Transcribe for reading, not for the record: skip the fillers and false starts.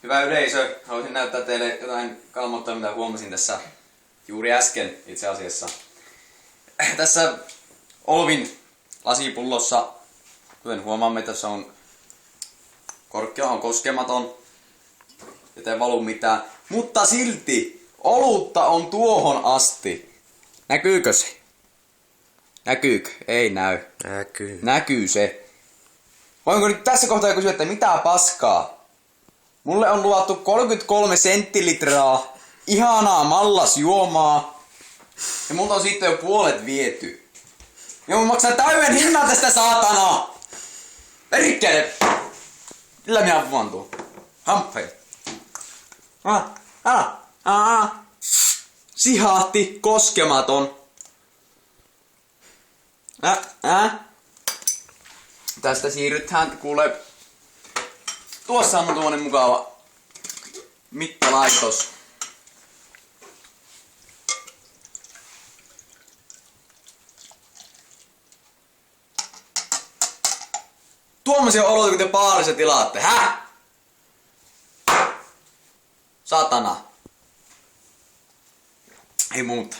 Hyvä yleisö, haluaisin näyttää teille jotain kalmoittaa, mitä huomasin tässä juuri äsken itse asiassa. Tässä Olvin lasipullossa, kuten huomaamme, tässä on korkea on koskematon, joten valu mitään. Mutta silti olutta on tuohon asti. Näkyykö se? Näkyykö? Ei näy. Näkyy. Näkyy se. Voinko nyt tässä kohtaa kysyä, että mitä paskaa? Mulle on luvattu 33 senttilitraa ihanaa mallasjuomaa. Ja multa on siitä jo puolet viety. Ja mun maksaa täyden hinnan tästä saatanaa! Perkele! Kyllä minä vaan tuon. Hamppeja. Sihahti koskematon. Tästä siirrytään, kuule. Tuossa on tuollainen mukava mittalaitos. Tuommoisia oloja, kun te baarissa tilaatte. Häh? Satana. Ei muuta.